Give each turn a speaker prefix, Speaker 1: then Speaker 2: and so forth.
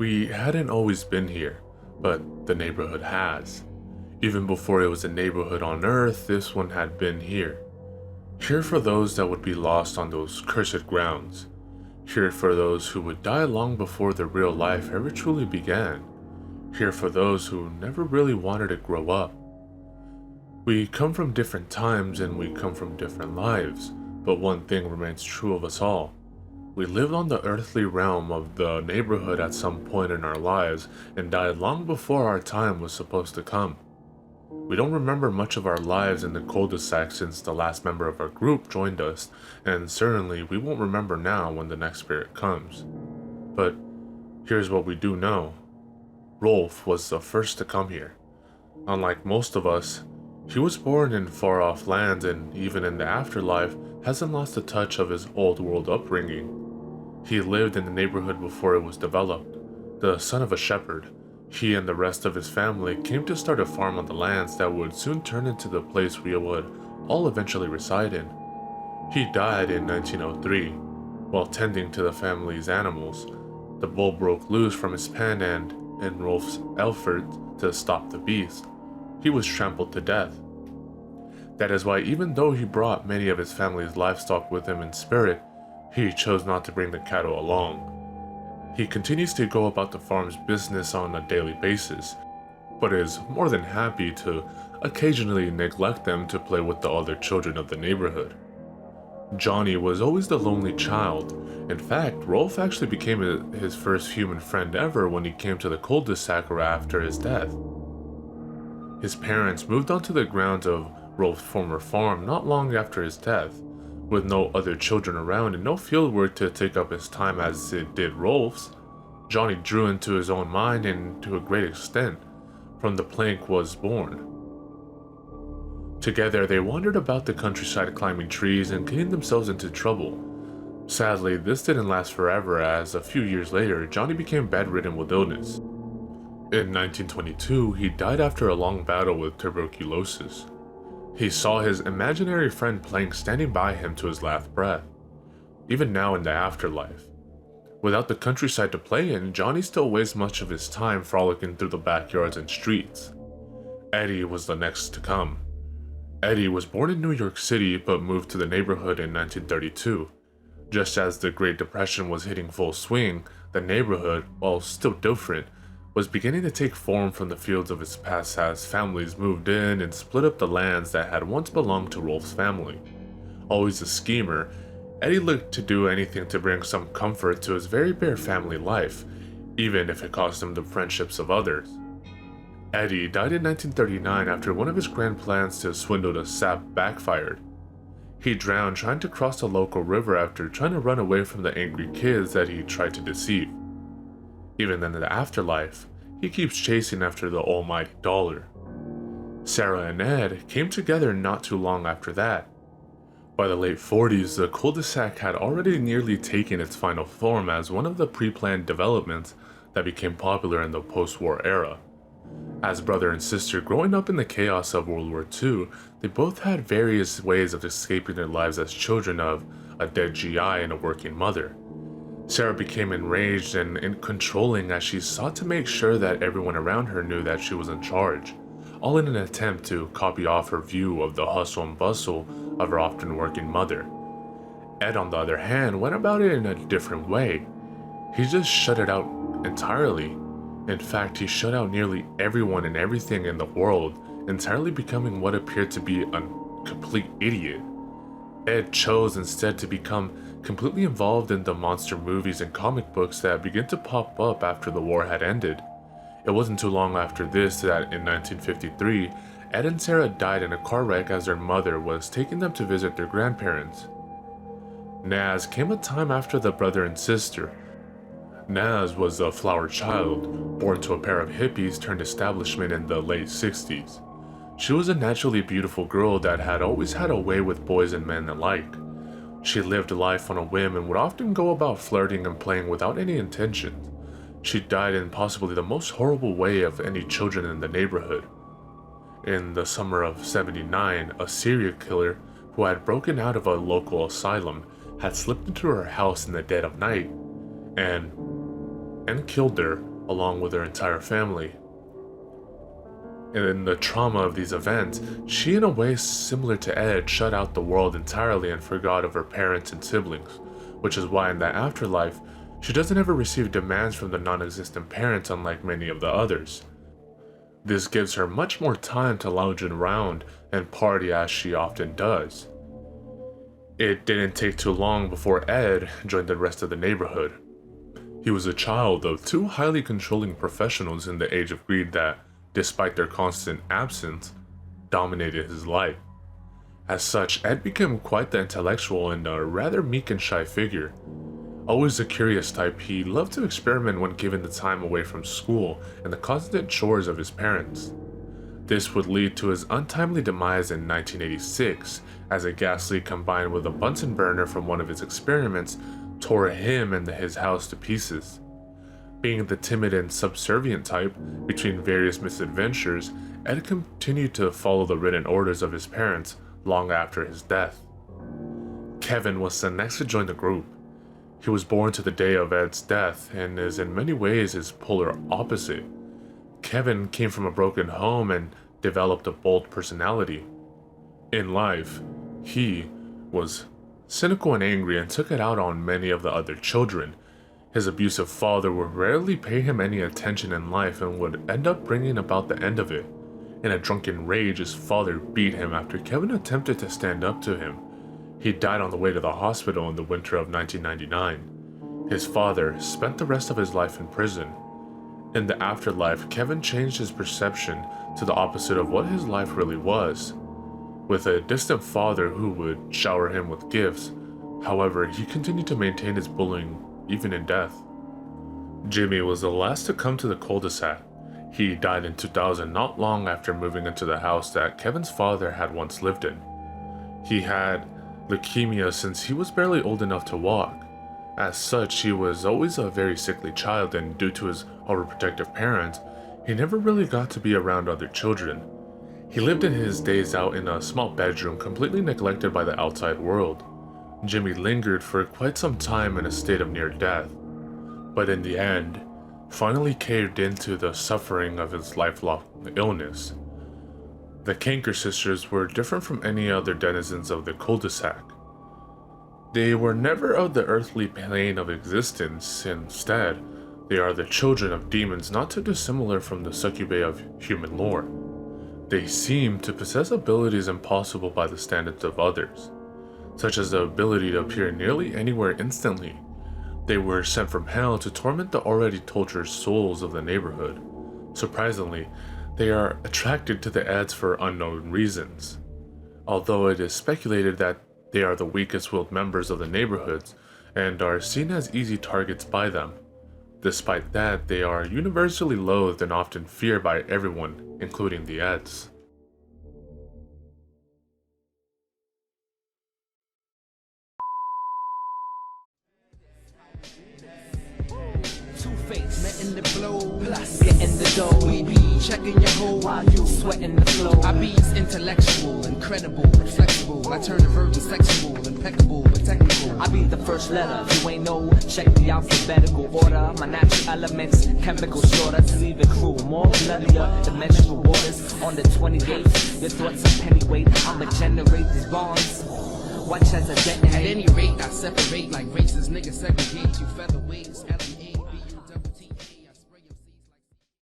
Speaker 1: We hadn't always been here, but the neighborhood has. Even before it was a neighborhood on Earth, this one had been here. Here for those that would be lost on those cursed grounds. Here for those who would die long before their real life ever truly began. Here for those who never really wanted to grow up. We come from different times and we come from different lives, but one thing remains true of us all. We lived on the earthly realm of the neighborhood at some point in our lives and died long before our time was supposed to come. We don't remember much of our lives in the Cul-De-Sac since the last member of our group joined us, and certainly we won't remember now when the next spirit comes. But here's what we do know. Rolf was the first to come here. Unlike most of us, he was born in far-off lands and even in the afterlife hasn't lost a touch of his old world upbringing. He lived in the neighborhood before it was developed. The son of a shepherd, he and the rest of his family came to start a farm on the lands that would soon turn into the place we would all eventually reside in. He died in 1903 while tending to the family's animals. The bull broke loose from his pen and, in Rolf's effort to stop the beast, he was trampled to death. That is why even though he brought many of his family's livestock with him in spirit, he chose not to bring the cattle along. He continues to go about the farm's business on a daily basis, but is more than happy to occasionally neglect them to play with the other children of the neighborhood. Johnny was always the lonely child. In fact, Rolf actually became his first human friend ever when he came to the Cul-De-Sac after his death. His parents moved onto the grounds of Rolf's former farm not long after his death. With no other children around and no field work to take up his time as it did Rolf's, Johnny drew into his own mind and to a great extent, from the plank was born. Together they wandered about the countryside climbing trees and getting themselves into trouble. Sadly, this didn't last forever as a few years later, Johnny became bedridden with illness. In 1922, he died after a long battle with tuberculosis. He saw his imaginary friend Plank standing by him to his last breath. Even now in the afterlife, without the countryside to play in, Johnny still wastes much of his time frolicking through the backyards and streets. Eddie was the next to come. Eddie was born in New York City but moved to the neighborhood in 1932. Just as the Great Depression was hitting full swing, the neighborhood, while still different, was beginning to take form from the fields of its past as families moved in and split up the lands that had once belonged to Rolf's family. Always a schemer, Eddie looked to do anything to bring some comfort to his very bare family life, even if it cost him the friendships of others. Eddie died in 1939 after one of his grand plans to swindle the sap backfired. He drowned trying to cross the local river after trying to run away from the angry kids that he tried to deceive. Even in the afterlife, he keeps chasing after the almighty dollar. Sarah and Ed came together not too long after that. By the late 40s, the Cul-De-Sac had already nearly taken its final form as one of the pre-planned developments that became popular in the post-war era. As brother and sister growing up in the chaos of World War II, they both had various ways of escaping their lives as children of a dead GI and a working mother. Sarah became enraged and controlling as she sought to make sure that everyone around her knew that she was in charge, all in an attempt to copy off her view of the hustle and bustle of her often working mother. Ed, on the other hand, went about it in a different way. He just shut it out entirely. In fact, he shut out nearly everyone and everything in the world, entirely becoming what appeared to be a complete idiot. Ed chose instead to become completely involved in the monster movies and comic books that began to pop up after the war had ended. It wasn't too long after this that in 1953, Ed and Sarah died in a car wreck as their mother was taking them to visit their grandparents. Naz came a time after the brother and sister. Naz was a flower child, born to a pair of hippies turned establishment in the late 60s. She was a naturally beautiful girl that had always had a way with boys and men alike. She lived life on a whim and would often go about flirting and playing without any intentions. She died in possibly the most horrible way of any children in the neighborhood. In the summer of '79, a serial killer who had broken out of a local asylum had slipped into her house in the dead of night and killed her along with her entire family. In the trauma of these events, she, in a way similar to Ed, shut out the world entirely and forgot of her parents and siblings, which is why in the afterlife, she doesn't ever receive demands from the non-existent parents unlike many of the others. This gives her much more time to lounge around and party as she often does. It didn't take too long before Ed joined the rest of the neighborhood. He was a child of two highly controlling professionals in the age of greed that, despite their constant absence, dominated his life. As such, Ed became quite the intellectual and a rather meek and shy figure. Always a curious type, he loved to experiment when given the time away from school and the constant chores of his parents. This would lead to his untimely demise in 1986, as a gas leak combined with a Bunsen burner from one of his experiments tore him and his house to pieces. Being the timid and subservient type, between various misadventures, Ed continued to follow the written orders of his parents long after his death. Kevin was the next to join the group. He was born to the day of Ed's death and is in many ways his polar opposite. Kevin came from a broken home and developed a bold personality. In life, he was cynical and angry and took it out on many of the other children. His abusive father would rarely pay him any attention in life and would end up bringing about the end of it. In a drunken rage, his father beat him after Kevin attempted to stand up to him. He died on the way to the hospital in the winter of 1999. His father spent the rest of his life in prison. In the afterlife, Kevin changed his perception to the opposite of what his life really was, with a distant father who would shower him with gifts. However, he continued to maintain his bullying even in death. Jimmy was the last to come to the Cul-De-Sac. He died in 2000, not long after moving into the house that Kevin's father had once lived in. He had leukemia since he was barely old enough to walk. As such, he was always a very sickly child, and due to his overprotective parents, he never really got to be around other children. He lived in his days out in a small bedroom, completely neglected by the outside world. Jimmy lingered for quite some time in a state of near death, but in the end, finally caved into the suffering of his lifelong illness. The Canker sisters were different from any other denizens of the Cul-De-Sac. They were never of the earthly plane of existence. Instead, they are the children of demons, not too dissimilar from the succubae of human lore. They seem to possess abilities impossible by the standards of others, such as the ability to appear nearly anywhere instantly. They were sent from hell to torment the already tortured souls of the neighborhood. Surprisingly, they are attracted to the ads for unknown reasons. Although it is speculated that they are the weakest-willed members of the neighborhoods and are seen as easy targets by them. Despite that, they are universally loathed and often feared by everyone, including the ads.
Speaker 2: Letting it blow, plus getting the dough. We be checking your hoe while you sweating the flow. I be intellectual, incredible, flexible. I turn a virgin sexual, impeccable, but technical.
Speaker 3: I be the first letter, if you ain't know, check the alphabetical order. My natural elements, chemical shorter to leave it cruel. More bloodier, dimensional waters on the 28th. Your thoughts are pennyweight, I'ma generate these bonds. Watch as I detonate.
Speaker 2: At any rate, I separate like racist niggas segregate you featherweights.